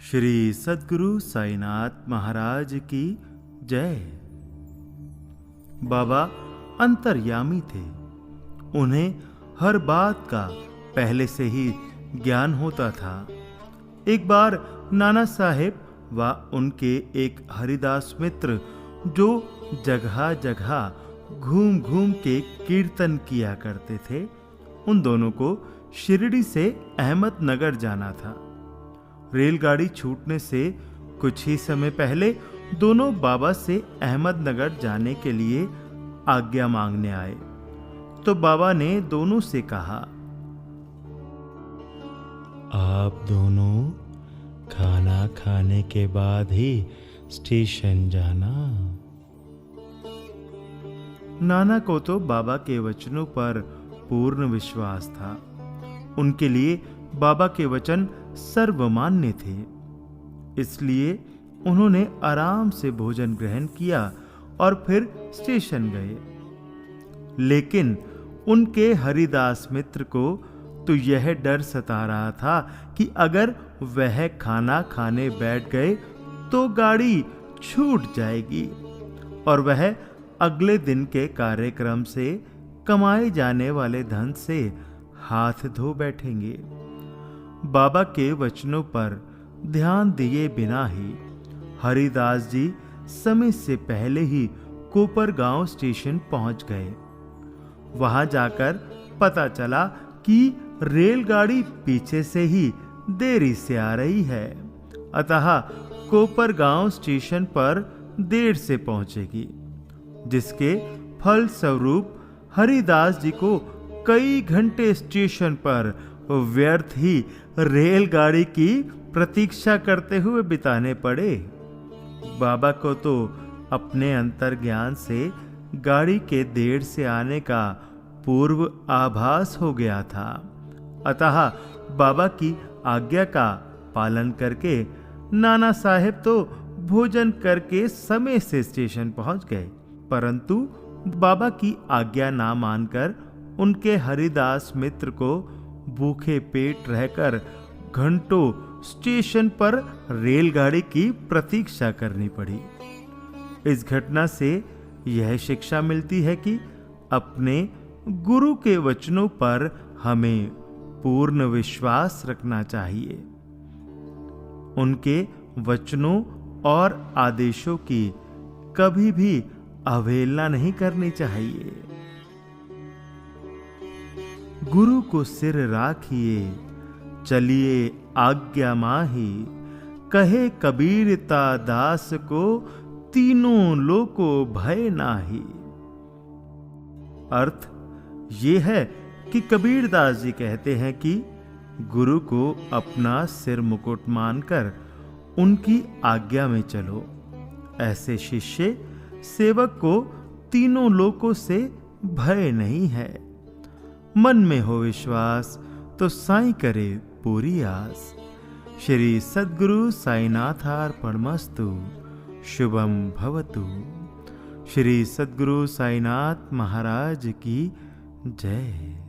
श्री सद्गुरु साईनाथ महाराज की जय। बाबा अंतर्यामी थे। उन्हें हर बात का पहले से ही ज्ञान होता था। एक बार नाना साहेब व उनके एक हरिदास मित्र जो जगह जगह घूम घूम के कीर्तन किया करते थे, उन दोनों को शिरडी से अहमदनगर जाना था। रेलगाड़ी छूटने से कुछ ही समय पहले दोनों बाबा से अहमदनगर जाने के लिए आज्ञा मांगने आए। तो बाबा ने दोनों से कहा, आप दोनों खाना खाने के बाद ही स्टेशन जाना। नाना को तो बाबा के वचनों पर पूर्ण विश्वास था। उनके लिए बाबा के वचन सर्वमान्य थे। इसलिए उन्होंने आराम से भोजन ग्रहण किया और फिर स्टेशन गए। लेकिन उनके हरिदास मित्र को तो यह डर सता रहा था कि अगर वह खाना खाने बैठ गए तो गाड़ी छूट जाएगी और वह अगले दिन के कार्यक्रम से कमाए जाने वाले धन से हाथ धो बैठेंगे। बाबा के वचनों पर ध्यान दिए बिना ही हरिदास जी समय से पहले ही कोपरगांव स्टेशन पहुंच गए। वहां जाकर पता चला कि रेलगाड़ी पीछे से ही देरी से आ रही है, अतः कोपरगांव स्टेशन पर देर से पहुंचेगी, जिसके फलस्वरूप हरिदास जी को कई घंटे स्टेशन पर व्यर्थ ही रेलगाड़ी की प्रतीक्षा करते हुए बिताने पड़े। बाबा को तो अपने अंतर्ज्ञान से गाड़ी के देर से आने का पूर्व आभास हो गया था, अतः बाबा की आज्ञा का पालन करके नाना साहेब तो भोजन करके समय से स्टेशन पहुंच गए। परंतु बाबा की आज्ञा ना मानकर उनके हरिदास मित्र को भूखे पेट रहकर घंटों स्टेशन पर रेलगाड़ी की प्रतीक्षा करनी पड़ी। इस घटना से यह शिक्षा मिलती है कि अपने गुरु के वचनों पर हमें पूर्ण विश्वास रखना चाहिए। उनके वचनों और आदेशों की कभी भी अवहेलना नहीं करनी चाहिए। गुरु को सिर राखिए, चलिए आज्ञा माही, कहे कबीरता दास को, तीनों लोको भय नाही। अर्थ ये है कि कबीरदास जी कहते हैं कि गुरु को अपना सिर मुकुट मानकर उनकी आज्ञा में चलो। ऐसे शिष्य सेवक को तीनों लोकों से भय नहीं है। मन में हो विश्वास तो साईं करे पूरी आस। श्री सद्गुरु साईनाथार्पणमस्तु। शुभम भवतु। श्री सद्गुरु साईनाथ महाराज की जय।